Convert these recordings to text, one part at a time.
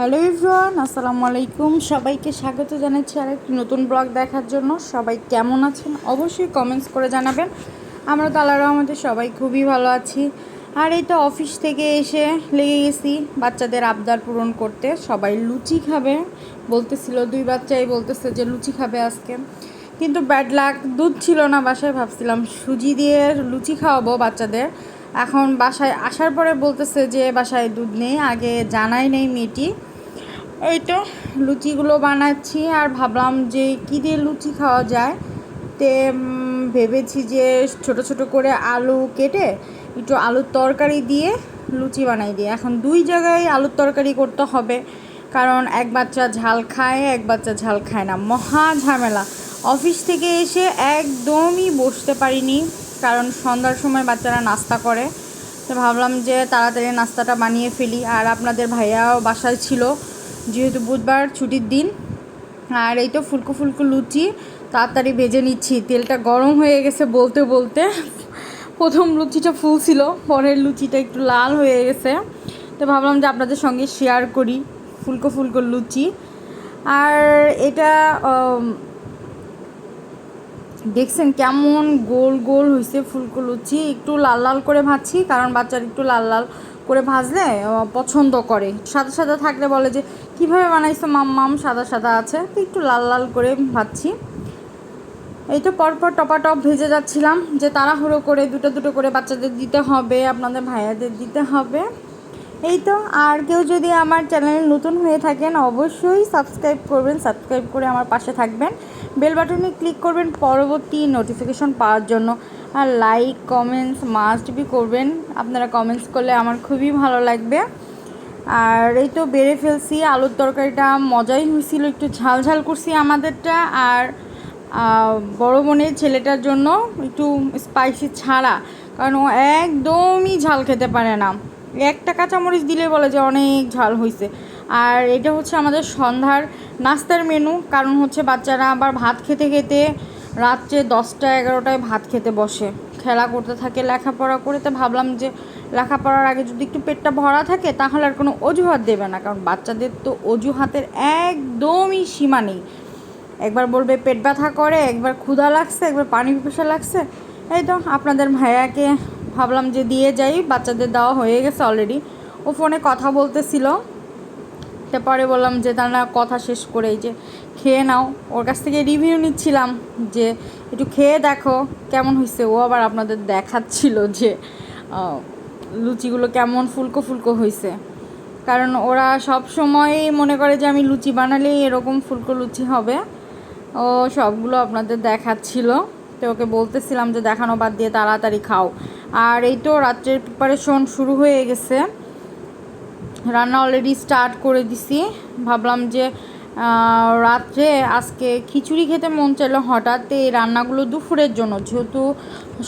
Hello everyone, আসসালামু আলাইকুম। সবাইকে স্বাগত জানাচ্ছি আরেকটি নতুন ব্লগ দেখার জন্য। সবাই কেমন আছেন অবশ্যই কমেন্টস করে জানাবেন। আমরা তো আল্লাহর রহমতে সবাই খুবই ভালো আছি। আর এই তো অফিস থেকে এসে লেগে গেছি বাচ্চাদের আবদার পূরণ করতে। সবাই লুচি খাবে বলতেছিল, দুই বাচ্চাই বলতেছে যে লুচি খাবে আজকে। কিন্তু ব্যাড লাক, দুধ ছিল না বাসায়। ভাবছিলাম সুজি দিয়ে লুচি খাওয়াবো বাচ্চাদের। এখন বাসায় আসার পরে বলতেছে যে বাসায় দুধ নেই, আগে জানাই নেই মেয়েটি। এই তো লুচিগুলো বানাচ্ছি আর ভাবলাম যে কী দিয়ে লুচি খাওয়া যায়। তে ভেবেছি যে ছোট ছোট করে আলু কেটে একটু আলুর তরকারি দিয়ে লুচি বানাই দিই। এখন দুই জায়গায় আলুর তরকারি করতে হবে, কারণ এক বাচ্চা ঝাল খায়, এক বাচ্চা ঝাল খায় না। মহা ঝামেলা। অফিস থেকে এসে একদমই বসতে পারিনি, কারণ সন্ধ্যার সময় বাচ্চারা নাস্তা করে। তো ভাবলাম যে তাড়াতাড়ি নাস্তাটা বানিয়ে ফেলি। আর আপনাদের ভাইয়াও বাসায় ছিল, যেহেতু বুধবার ছুটির দিন। আর এই তো ফুলকো ফুলকো লুচি তাড়াতাড়ি ভেজে নিচ্ছি। তেলটা গরম হয়ে গেছে বলতে বলতে প্রথম লুচিটা ফুল ছিল, পরের লুচিটা একটু লাল হয়ে গেছে। তো ভাবলাম যে আপনাদের সঙ্গে শেয়ার করি ফুলকো ফুলকো লুচি। আর এটা দেখছেন কেমন গোল গোল হয়েছে ফুলকো লুচি। একটু লাল লাল করে ভাজছি, কারণ বাচ্চারা একটু লাল লাল করে ভাজলে পছন্দ করে। সাদা সাদা থাকলে বলে যে কীভাবে বানাইছো মাম, সাদা সাদা আছে। তো একটু লাল লাল করে ভাজছি। এই তো পরপর টপাটপ ভেজে যাচ্ছিলাম, যে তাড়াহুড়ো করে দুটো দুটো করে বাচ্চাদের দিতে হবে, আপনাদের ভাইয়াদের দিতে হবে। এই তো। আর কেউ যদি আমার চ্যানেলে নতুন হয়ে থাকেন অবশ্যই সাবস্ক্রাইব করবেন, সাবস্ক্রাইব করে আমার পাশে থাকবেন, বেল বাটনে ক্লিক করবেন পরবর্তী নোটিফিকেশন পাওয়ার জন্য। আর লাইক কমেন্টস মাস্ট বি করবেন। আপনারা কমেন্টস করলে আমার খুবই ভালো লাগবে। আর এই তো বেড়ে ফেলছি। আলুর তরকারিটা মজাই হয়েছিল, একটু ঝাল ঝাল করছি আমাদেরটা। আর বড় বোনের ছেলেটার জন্য একটু স্পাইসি ছাড়া, কারণ ও একদমই ঝাল খেতে পারে না। একটা কাঁচামরিচ দিলে বলে যে অনেক ঝাল হয়েছে। আর এটা হচ্ছে আমাদের সন্ধ্যার নাস্তার মেনু, কারণ হচ্ছে বাচ্চারা আবার ভাত খেতে খেতে রাত্রে 10টা-11টায় ভাত খেতে বসে, খেলা করতে থাকে, লেখাপড়া করে। তো ভাবলাম যে লেখাপড়ার আগে যদি একটু পেটটা ভরা থাকে তাহলে আর কোনো অজুহাত দেবে না, কারণ বাচ্চাদের তো অজুহাতের একদমই সীমা নেই। একবার বলবে পেট ব্যথা করে, একবার ক্ষুধা লাগছে, একবার পানি পিপাসা লাগছে। এই তো আপনাদের ভাইয়াকে ভাবলাম যে দিয়ে যাই, বাচ্চাদের দেওয়া হয়ে গেছে অলরেডি। ও ফোনে কথা বলতেছিল, তারপরে বললাম যে তারা কথা শেষ করেই যে খেয়ে নাও। ওর কাছ থেকে রিভিউ নিচ্ছিলাম যে একটু খেয়ে দেখো কেমন হয়েছে। ও আবার আপনাদের দেখাচ্ছিল যে লুচিগুলো কেমন ফুলকো ফুলকো হয়েছে, কারণ ওরা সব সময় মনে করে যে আমি লুচি বানালেই এরকম ফুলকো লুচি হবে। ও সবগুলো আপনাদের দেখাচ্ছিল। তো ওকে বলতেছিলাম যে দেখানো বাদ দিয়ে তাড়াতাড়ি খাও। আর এই তো রাত্রের প্রিপারেশন শুরু হয়ে গেছে, রান্না অলরেডি স্টার্ট করে দিছি। ভাবলাম যে রাত্রে আজকে খিচুড়ি খেতে মন চাইলো হঠাৎ। এই রান্নাগুলো দুপুরের জন্য, যেহেতু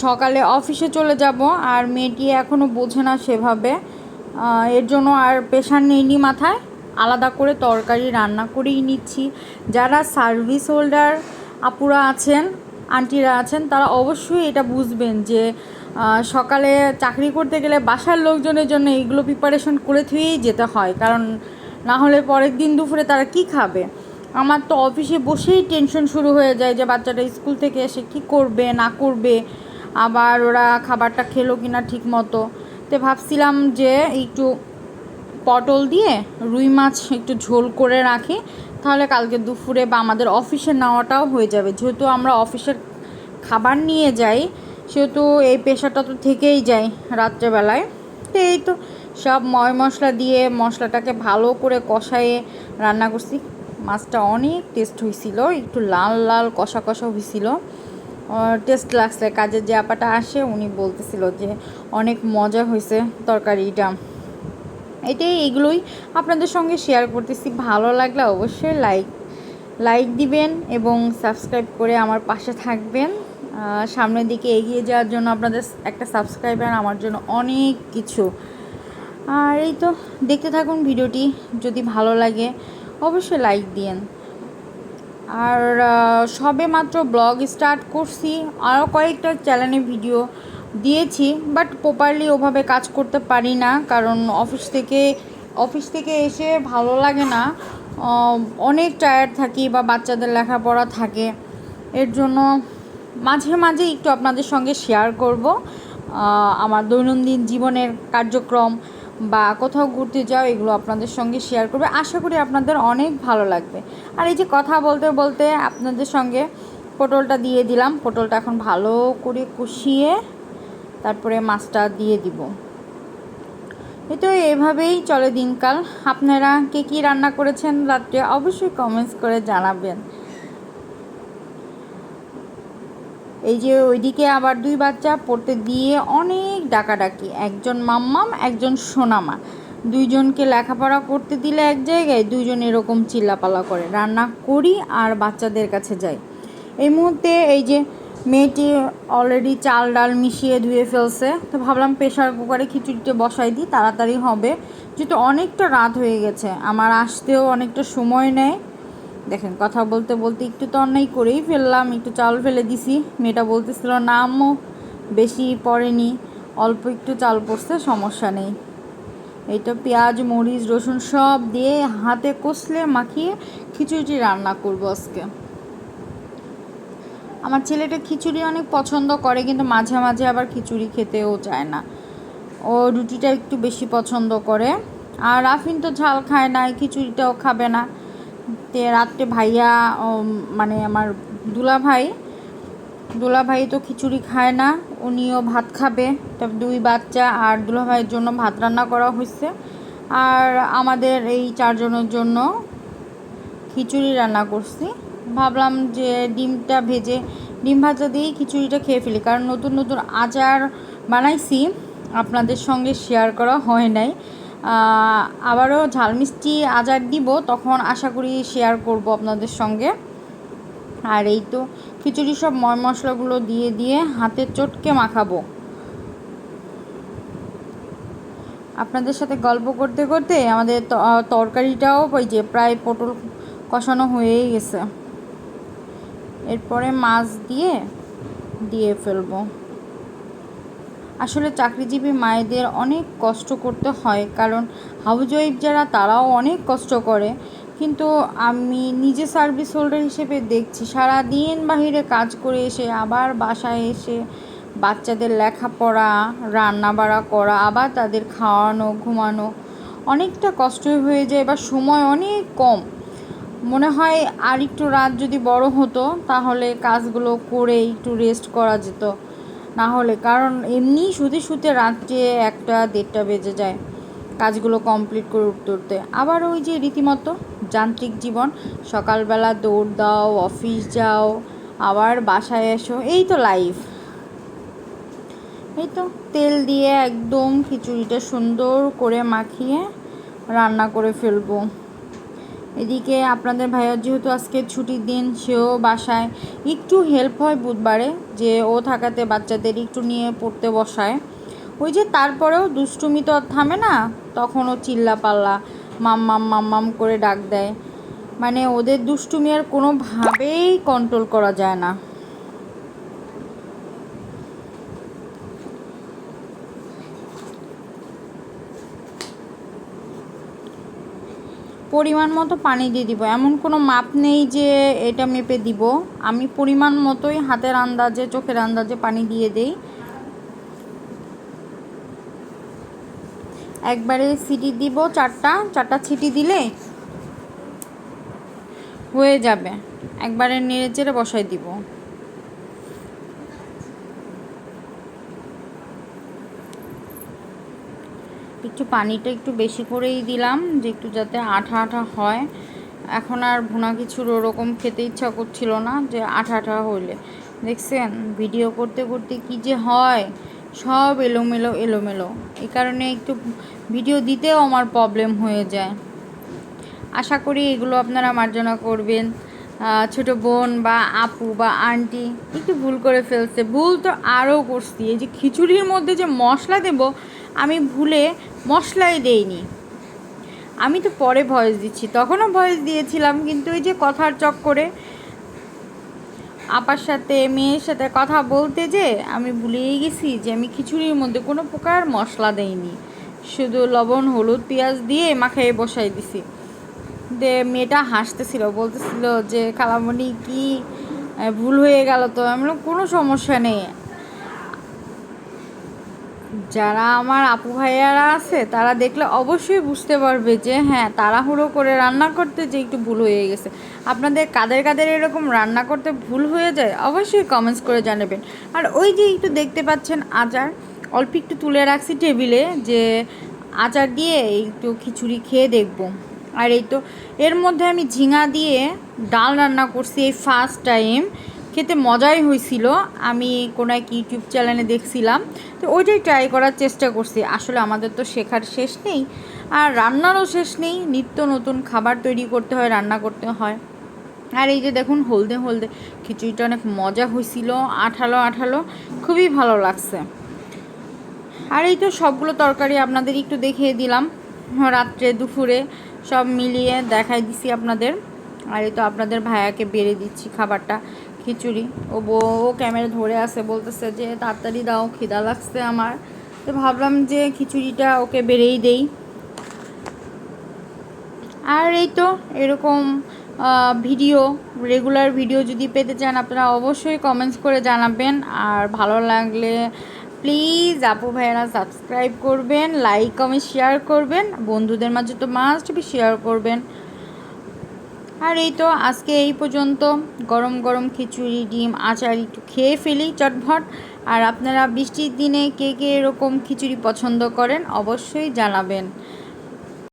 সকালে অফিসে চলে যাব আর মেয়েটি এখনও বোঝে না সেভাবে, এর জন্য আর প্রেশার নেইনি মাথায়, আলাদা করে তরকারি রান্না করেই নিচ্ছি। যারা সার্ভিস হোল্ডার আপুরা আছেন, আন্টিরা আছেন, তারা অবশ্যই এটা বুঝবেন যে সকালে চাকরি করতে গেলে বাসার লোকজনের জন্য এইগুলো প্রিপারেশন করে থুয়েই যেতে হয়, কারণ না হলে পরের দিন দুপুরে তারা কি খাবে। আমার তো অফিসে বসেই টেনশন শুরু হয়ে যায় যে বাচ্চাটা স্কুল থেকে এসে কি করবে না করবে, আবার ওরা খাবারটা খেলো কি না ঠিক মতো। তো ভাবছিলাম যে একটু পটল দিয়ে রুই মাছ একটু ঝোল করে রাখি, তাহলে কালকে দুপুরে বা আমাদের অফিসে নেওয়াটাও হয়ে যাবে। যেহেতু আমরা অফিসের খাবার নিয়ে যাই, সেহেতু এই প্রেশারটা তো থেকেই যায় রাত্রেবেলায়। তো এই তো সব মশলা দিয়ে মশলাটাকে ভালো করে কষায়ে রান্না করছি। মাছটা অনেক টেস্ট হয়েছিল, একটু লাল লাল কষা কষা হয়েছিল, টেস্ট লাগছে। কাজের যে আপাটা আসে উনি বলতেছিল যে অনেক মজা হয়েছে তরকারিটা। এইগুলোই আপনাদের সঙ্গে শেয়ার করতেছি। ভালো লাগলে অবশ্যই লাইক দিবেন এবং সাবস্ক্রাইব করে আমার পাশে থাকবেন। সামনের দিকে এগিয়ে যাওয়ার জন্য আপনাদের একটা সাবস্ক্রাইবার আমার জন্য অনেক কিছু। আর এই তো দেখতে থাকুন ভিডিওটি, যদি ভালো লাগে অবশ্যই লাইক দিন। আর সবে মাত্র ব্লগ স্টার্ট করছি, আরও কয়েকটা চ্যানেলে ভিডিও দিয়েছি, বাট প্রপারলি ওভাবে কাজ করতে পারি না, কারণ অফিস থেকে অফিস থেকে এসে ভালো লাগে না, অনেক টায়ার্ড থাকি বা বাচ্চাদের লেখাপড়া থাকে, এর জন্য মাঝে মাঝে একটু আপনাদের সঙ্গে শেয়ার করব আমার দৈনন্দিন জীবনের কার্যক্রম বা কোথাও ঘুরতে যাও, এগুলো আপনাদের সঙ্গে শেয়ার করবে। আশা করি আপনাদের অনেক ভালো লাগবে। আর এই যে কথা বলতে বলতে আপনাদের সঙ্গে পটলটা দিয়ে দিলাম। পটলটা এখন ভালো করে কষিয়ে তারপরে মাছটা দিয়ে দিব। এই তো এভাবেই চলে দিনকাল। আপনারা কে কী রান্না করেছেন রাত্রে অবশ্যই কমেন্টস করে জানাবেন। এই যে ওইদিকে আবার 2 বাচ্চা পড়তে দিয়ে অনেক ডাকাডাকি, একজন মাম্মাম একজন সোনামা, 2জনকে লেখাপড়া করতে দিলে এক জায়গায় 2জন এরকম চিল্লাপালা করে। রান্না করি আর বাচ্চাদের কাছে যাই। এই মুহূর্তে এই যে মেয়েটি অলরেডি চাল ডাল মিশিয়ে ধুয়ে ফেলছে, তো ভাবলাম প্রেশার কুকারে খিচুড়িটা বসাই দিই, তাড়াতাড়ি হবে, যেহেতু অনেকটা রাত হয়ে গেছে, আমার আসতেও অনেকটা সময় নেয়। দেখেন কথা বলতে বলতে একটু তো অন্যায় করেই ফেললাম, একটু চাল ফেলে দিছি। মেয়েটা বলতেছিল না আম্মু বেশি পড়েনি, অল্প একটু চাল পড়ছে, সমস্যা নেই। এইটা পেঁয়াজ মরিচ রসুন সব দিয়ে হাতে কষলে মাখিয়ে খিচুড়িটি রান্না করবো আজকে। আমার ছেলেটা খিচুড়ি অনেক পছন্দ করে, কিন্তু মাঝে মাঝে আবার খিচুড়ি খেতেও চায় না, ও রুটিটা একটু বেশি পছন্দ করে। আর রাফিন তো ঝাল খায় না, খিচুড়িটাও খাবে না। তে রাত্রে ভাইয়া মানে আমার দুলাভাই তো খিচুড়ি খায় না, উনিও ভাত খাবে। তবে 2 বাচ্চা আর দুলাভাইয়ের জন্য ভাত রান্না করা হয়েছে, আর আমাদের এই 4 জনের জন্য খিচুড়ি রান্না করছি। ভাবলাম যে ডিম ভাজা দিয়েই খিচুড়িটা খেয়ে ফেলি, কারণ নতুন নতুন আচার বানাইছি, আপনাদের সঙ্গে শেয়ার করা হয় নাই। আবারও ঝাল মিষ্টি আচার দিব, তখন আশা করি শেয়ার করব আপনাদের সঙ্গে। আর এই তো খিচুড়ি সব ময় মশলাগুলো দিয়ে দিয়ে হাতে চটকে মাখাবো। আপনাদের সাথে গল্প করতে করতে আমাদের তরকারিটাও ওই যে প্রায় পটল কষানো হয়েই গেছে। এরপরে মাছ দিয়ে ফেলবো। আসলে চাকরিজীবী মায়েদের অনেক কষ্ট করতে হয়, কারণ হাউসওয়াইফ যারা তারাও অনেক কষ্ট করে, কিন্তু আমি নিজে সার্ভিস হোল্ডার হিসেবে দেখছি সারাদিন বাহিরে কাজ করে এসে আবার বাসায় এসে বাচ্চাদের লেখাপড়া রান্না বাড়া করা, আবার তাদের খাওয়ানো ঘুমানো, অনেকটা কষ্টই হয়ে যায়, এবার সময় অনেক কম। মনে হয় আর একটু রাত যদি বড় হতো তাহলে কাজগুলো করে একটু রেস্ট করা যেত, না হলে কারণ এমনি শুতে শুতে রাত্রে 1টা 1:30 বেজে যায় কাজগুলো কমপ্লিট করে উঠতে উঠতে। আবার ওই যে রীতিমতো যান্ত্রিক জীবন, সকালবেলা দৌড় দাও, অফিস যাও, আবার বাসায় এসো, এই তো লাইফ। এই তো তেল দিয়ে একদম খিচুড়িটা সুন্দর করে মাখিয়ে রান্না করে ফেলবো। এদিকে আপনাদের ভাইয়ার যেহেতু আজকে ছুটির দিন, সেও বাসায়, একটু হেল্প হয় বুধবারে, যে ও থাকাতে বাচ্চাদের একটু নিয়ে পড়তে বসায়। ওই যে তারপরেও দুষ্টুমি তো আর থামে না, তখন ও চিল্লাপাল্লা মাম্মাম মাম্মাম করে ডাক দেয়, মানে ওদের দুষ্টুমি আর কোনোভাবেই কন্ট্রোল করা যায় না। পরিমাণ মতো পানি দিয়ে দিব, এমন কোনো মাপ নেই যে এটা মেপে দিব, আমি পরিমাণ মতোই হাতের আন্দাজে চোখের আন্দাজে পানি দিয়ে দেই। একবারে সিটি দিব 4টা সিটি দিলে হয়ে যাবে, একবারে নেড়ে চেড়ে বসাই দিব। একটু পানিটা একটু বেশি করেই দিলাম, যে একটু যাতে আঠা আঠা হয়। এখন আর ভুনা কিছুর ওরকম খেতে ইচ্ছা করছিল না, যে আঠা আঠা হইলে। দেখছেন ভিডিও করতে করতে কি যে হয়, সব এলোমেলো। এই কারণে একটু ভিডিও দিতেও আমার প্রবলেম হয়ে যায়। আশা করি এগুলো আপনারা মার্জনা করবেন। ছোট বোন বা আপু বা আন্টি একটু ভুল করে ফেলছে, ভুল তো আরও করছি। এই যে খিচুড়ির মধ্যে যে মশলা দেব, আমি ভুলে মশলাই দেইনি। আমি তো পরে ভয়েস দিচ্ছি, তখনও ভয়েস দিয়েছিলাম, কিন্তু ওই যে কথার চক্করে আপার সাথে মেয়ের সাথে কথা বলতে যে আমি ভুলেই গেছি যে আমি খিচুড়ির মধ্যে কোনো প্রকার মশলা দেইনি। শুধু লবণ হলুদ পেঁয়াজ দিয়ে মাখাইয়ে বসাই দিছি। দে মেয়েটা হাসতেছিল, বলতেছিল যে খালামণি কি ভুল হয়ে গেল? তো আমি বললাম কোনো সমস্যা নেই, যারা আমার আপু ভাইয়ারা আছে তারা দেখলে অবশ্যই বুঝতে পারবে যে হ্যাঁ তাড়াহুড়ো করে রান্না করতে যে একটু ভুল হয়ে গেছে। আপনাদের কাদের কাদের এরকম রান্না করতে ভুল হয়ে যায় অবশ্যই কমেন্টস করে জানাবেন। আর ওই যে একটু দেখতে পাচ্ছেন আচার অল্প একটু তুলে রাখছি টেবিলে, যে আচার দিয়ে একটু খিচুড়ি খেয়ে দেখব। আর এই তো এর মধ্যে আমি ঝিঙা দিয়ে ডাল রান্না করছি এই ফার্স্ট টাইম, খেতে মজাই হয়েছিল। আমি কোনো এক ইউটিউব চ্যানেলে দেখছিলাম, তো ওইটাই ট্রাই করার চেষ্টা করছি। আসলে আমাদের তো শেখার শেষ নেই আর রান্নারও শেষ নেই, নিত্য নতুন খাবার তৈরি করতে হয়, রান্না করতে হয়। আর এই যে দেখুন হলদে হলদে খিচুড়িটা অনেক মজা হয়েছিল, আঠালো আঠালো, খুবই ভালো লাগছে। আর এই তো সবগুলো তরকারি আপনাদের একটু দেখিয়ে দিলাম, রাত্রে দুপুরে সব মিলিয়ে দেখাই দিছি আপনাদের। আর এই তো আপনাদের ভাইয়াকে বেড়ে দিচ্ছি খাবারটা, খিচুড়ি। ও ক্যামেরা ধরে আছে, বলতেছে যে তাড়াতাড়ি দাও, খিদা লাগছে আমার। তো ভাবলাম যে খিচুড়িটা ওকে বেড়েই দেই। আর এই তো এরকম ভিডিও, রেগুলার ভিডিও যদি পেতে চান আপনারা অবশ্যই কমেন্টস করে জানাবেন। আর ভালো লাগলে প্লিজ আপু ভাইয়েরা সাবস্ক্রাইব করবেন, লাইক কমেন্ট শেয়ার করবেন, বন্ধুদের মাঝে তো মাস্ট বি শেয়ার করবেন। আর এই তো আজকে এই পর্যন্ত, গরম গরম খিচুড়ি ডিম আচার একটু খেয়ে ফেলি চটভট। আর আপনারা বৃষ্টির দিনে কে কে এরকম খিচুড়ি পছন্দ করেন অবশ্যই জানাবেন।